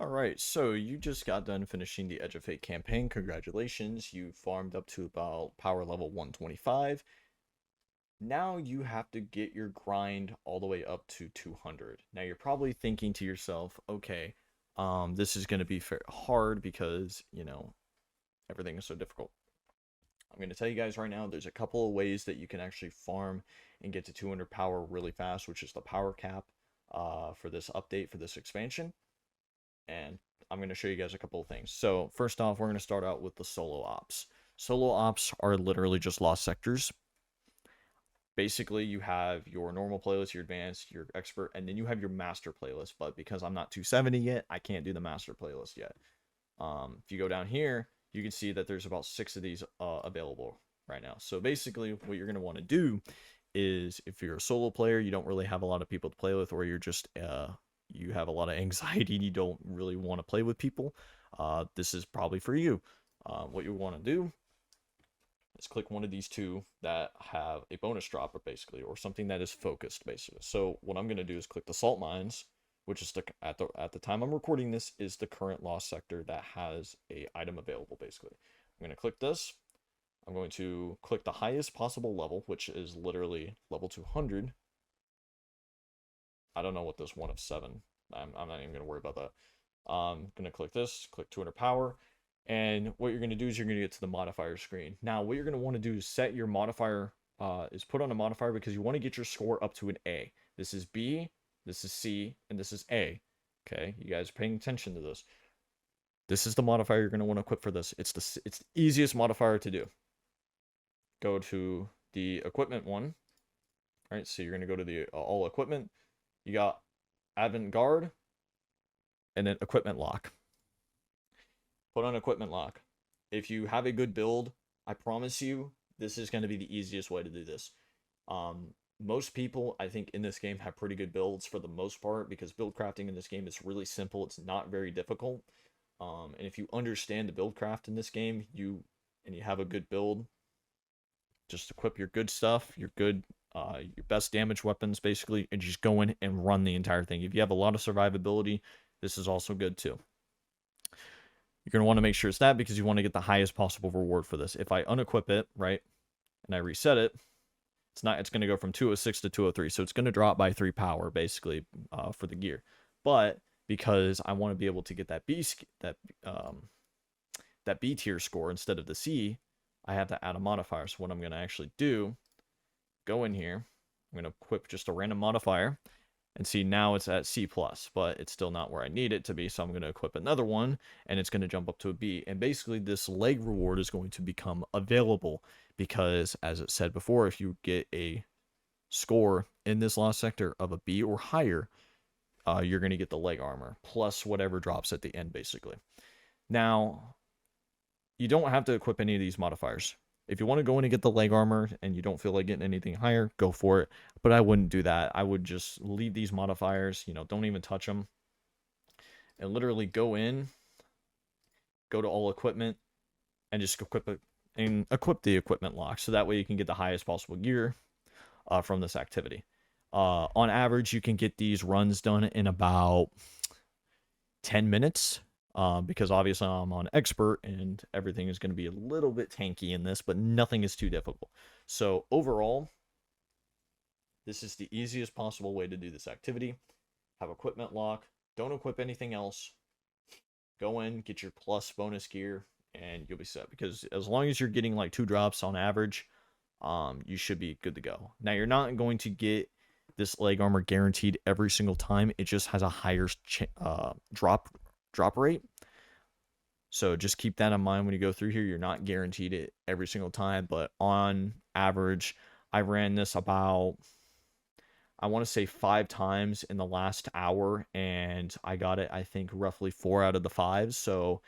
Alright, so you just got done finishing the Edge of Fate campaign. Congratulations, you farmed up to about power level 125. Now you have to get your grind all the way up to 200. Now you're probably thinking to yourself, okay, this is going to be hard because, everything is so difficult. I'm going to tell you guys right now, there's a couple of ways that you can actually farm and get to 200 power really fast, which is the power cap for this update, for this expansion. And I'm going to show you guys a couple of things. So first off, we're going to start out with the solo ops. Solo ops are literally just lost sectors. Basically, you have your normal playlist, your advanced, your expert, and then you have your master playlist. But because I'm not 270 yet, I can't do the master playlist yet. If you go down here, you can see that there's about 6 of these available right now. So basically, what you're going to want to do is, if you're a solo player, you don't really have a lot of people to play with, or you're just you have a lot of anxiety and you don't really want to play with people, this is probably for you. What you want to do is click one of these two that have a bonus dropper, basically, or something that is focused, basically. So what I'm going to do is click the salt mines, which is at the time I'm recording this is the current lost sector that has a item available, basically. I'm going to click this. I'm going to click the highest possible level, which is literally level 200. I don't know what this 1 of 7. I'm not even going to worry about that. I'm going to click this, click 200 power. And what you're going to do is you're going to get to the modifier screen. Now, what you're going to want to do is set your modifier, is put on a modifier because you want to get your score up to an A. This is B, this is C, and this is A. Okay, you guys are paying attention to this. This is the modifier you're going to want to equip for this. It's the easiest modifier to do. Go to the equipment one. All right, so you're going to go to the all equipment. You got avant-garde and then equipment lock. Put on equipment lock. If you have a good build, I promise you, this is going to be the easiest way to do this. Most people, I think, in this game have pretty good builds for the most part, because build crafting in this game is really simple. It's not very difficult. And if you understand the build craft in this game, you have a good build, just equip your good stuff, your best damage weapons, basically, and just go in and run the entire thing. If you have a lot of survivability, this is also good too. You're going to want to make sure it's that, because you want to get the highest possible reward for this. If I unequip it, right, and I reset it, it's going to go from 206 to 203, so it's going to drop by 3 power, basically, for the gear. But because I want to be able to get that B tier score instead of the C, I have to add a modifier. So what I'm going to actually do, go in here, I'm going to equip just a random modifier, and see, now it's at C+, but it's still not where I need it to be, so I'm going to equip another one, and it's going to jump up to a B. And basically, this leg reward is going to become available, because, as it said before, if you get a score in this lost sector of a B or higher, you're going to get the leg armor, plus whatever drops at the end, basically. Now, you don't have to equip any of these modifiers. If you want to go in and get the leg armor and you don't feel like getting anything higher, go for it. But I wouldn't do that. I would just leave these modifiers, don't even touch them. And literally go in, go to all equipment, and just equip the equipment lock. So that way you can get the highest possible gear from this activity. On average, you can get these runs done in about 10 minutes. Because obviously I'm on expert and everything is going to be a little bit tanky in this, but nothing is too difficult. So overall, this is the easiest possible way to do this activity. Have equipment lock. Don't equip anything else. Go in, get your plus bonus gear, and you'll be set. Because as long as you're getting like 2 drops on average, you should be good to go. Now, you're not going to get this leg armor guaranteed every single time. It just has a higher drop rate. So just keep that in mind when you go through here. You're not guaranteed it every single time, but on average, I ran this about, I want to say 5 times in the last hour, and I got it, I think, roughly 4 out of the 5. So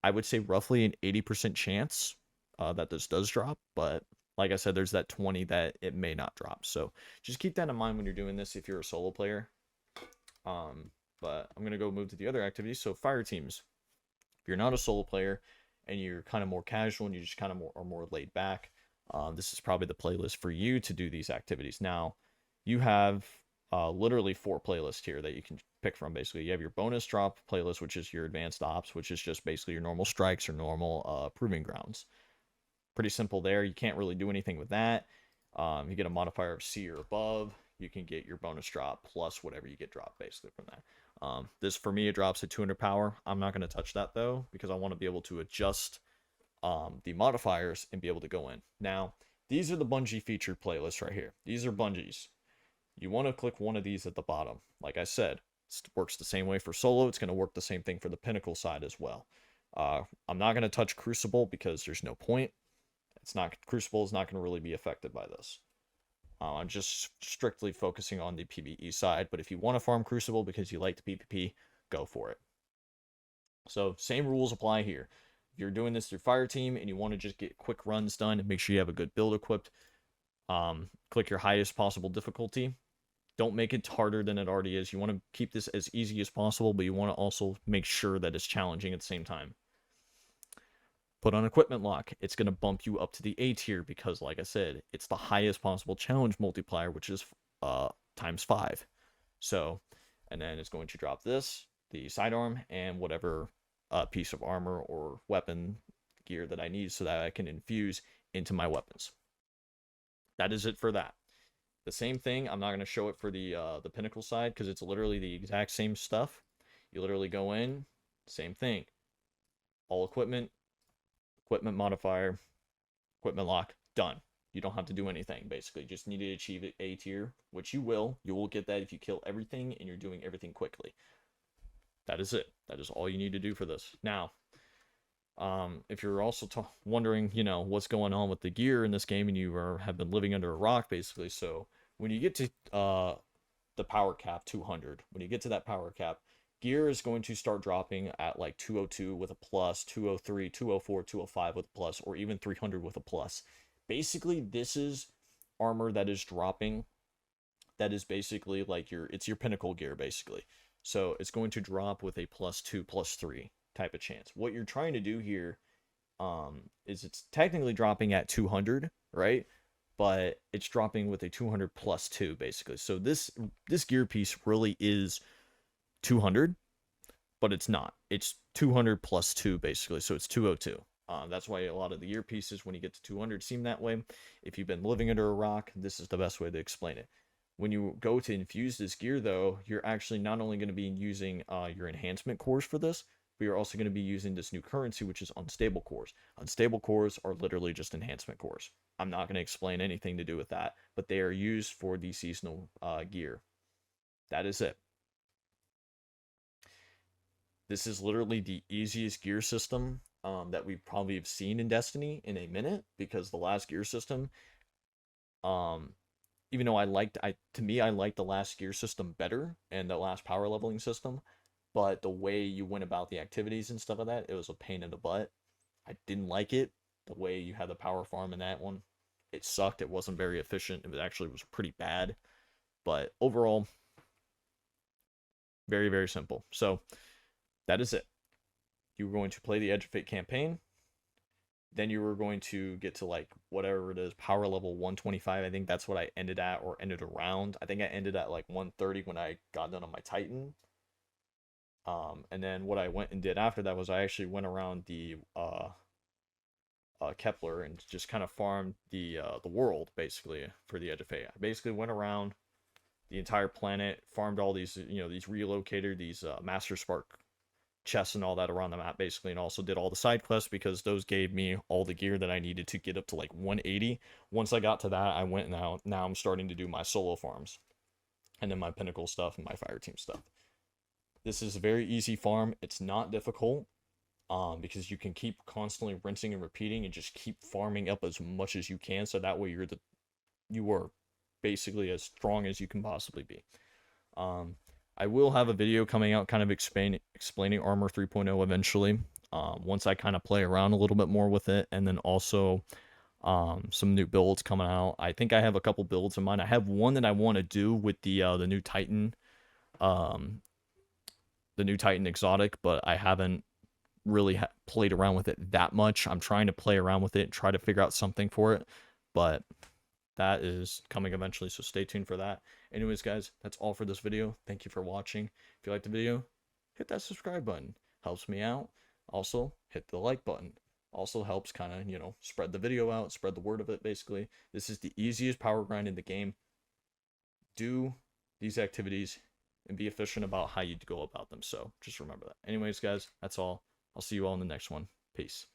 I would say roughly an 80% chance that this does drop, but like I said, there's that 20 that it may not drop. So just keep that in mind when you're doing this if you're a solo player. But I'm going to go move to the other activities. So fire teams. If you're not a solo player and you're kind of more casual and you just kind of are more laid back, this is probably the playlist for you to do these activities. Now, you have literally 4 playlists here that you can pick from, basically. You have your bonus drop playlist, which is your advanced ops, which is just basically your normal strikes or normal proving grounds. Pretty simple there. You can't really do anything with that. You get a modifier of C or above. You can get your bonus drop plus whatever you get dropped, basically, from that. This, for me, it drops at 200 power. I'm not going to touch that, though, because I want to be able to adjust the modifiers and be able to go in. Now, these are the Bungie featured playlists right here. These are Bungie's. You want to click one of these at the bottom. Like I said, it works the same way for solo. It's going to work the same thing for the pinnacle side as well. I'm not going to touch Crucible because there's no point. Crucible is not going to really be affected by this. I'm just strictly focusing on the PvE side, but if you want to farm Crucible because you like the PvP, go for it. So same rules apply here. If you're doing this through Fireteam and you want to just get quick runs done and make sure you have a good build equipped, click your highest possible difficulty. Don't make it harder than it already is. You want to keep this as easy as possible, but you want to also make sure that it's challenging at the same time. Put on equipment lock. It's going to bump you up to the A tier because, like I said, it's the highest possible challenge multiplier, which is times 5. So, and then it's going to drop this, the sidearm, and whatever piece of armor or weapon gear that I need so that I can infuse into my weapons. That is it for that. The same thing, I'm not going to show it for the pinnacle side because it's literally the exact same stuff. You literally go in, same thing. All equipment modifier, equipment lock, done. You don't have to do anything, basically. Just need to achieve A tier, which you will. You will get that if you kill everything and you're doing everything quickly. That is it. That is all you need to do for this. Now, if you're also wondering, what's going on with the gear in this game and you have been living under a rock, basically. So when you get to the power cap 200, when you get to that power cap, gear is going to start dropping at like 202 with a plus, 203, 204, 205 with a plus, or even 300 with a plus. Basically, this is armor that is dropping. That is basically like it's your pinnacle gear, basically. So it's going to drop with a +2, +3 type of chance. What you're trying to do here is it's technically dropping at 200, right? But it's dropping with a 200 +2, basically. So this gear piece really is 200, but it's not. It's 200 +2, basically. So it's 202. That's why a lot of the gear pieces, when you get to 200, seem that way. If you've been living under a rock, this is the best way to explain it. When you go to infuse this gear, though, you're actually not only going to be using your enhancement cores for this, but you're also going to be using this new currency, which is unstable cores. Unstable cores are literally just enhancement cores. I'm not going to explain anything to do with that, but they are used for the seasonal gear. That is it. This is literally the easiest gear system that we probably have seen in Destiny in a minute, because the last gear system, even though I liked the last gear system better and the last power leveling system, but the way you went about the activities and stuff like that, it was a pain in the butt. I didn't like it. The way you had the power farm in that one, it sucked. It wasn't very efficient. It actually was pretty bad. But overall, very, very simple. So that is it. You were going to play the Edge of Fate campaign. Then you were going to get to like whatever it is, power level 125. I think that's what I ended at, or ended around. I think I ended at like 130 when I got done on my Titan. And then what I went and did after that was I actually went around the Kepler and just kind of farmed the world, basically, for the Edge of Fate. I basically went around the entire planet, farmed all these, these relocator, these Master Spark chests and all that around the map, basically, and also did all the side quests because those gave me all the gear that I needed to get up to like 180. Once I got to that, I went now I'm starting to do my solo farms, and then my pinnacle stuff and my Fireteam stuff. This is a very easy farm. It's not difficult, because you can keep constantly rinsing and repeating and just keep farming up as much as you can, so that way you are basically as strong as you can possibly be. I will have a video coming out kind of explaining Armor 3.0 eventually, once I kind of play around a little bit more with it, and then also some new builds coming out. I think I have a couple builds in mind. I have one that I want to do with the new Titan, exotic, but I haven't really played around with it that much. I'm trying to play around with it and try to figure out something for it, but that is coming eventually, so stay tuned for that. Anyways, guys, that's all for this video. Thank you for watching. If you liked the video, hit that subscribe button. Helps me out. Also, hit the like button. Also helps kind of, spread the video out, spread the word of it, basically. This is the easiest power grind in the game. Do these activities and be efficient about how you go about them. So just remember that. Anyways, guys, that's all. I'll see you all in the next one. Peace.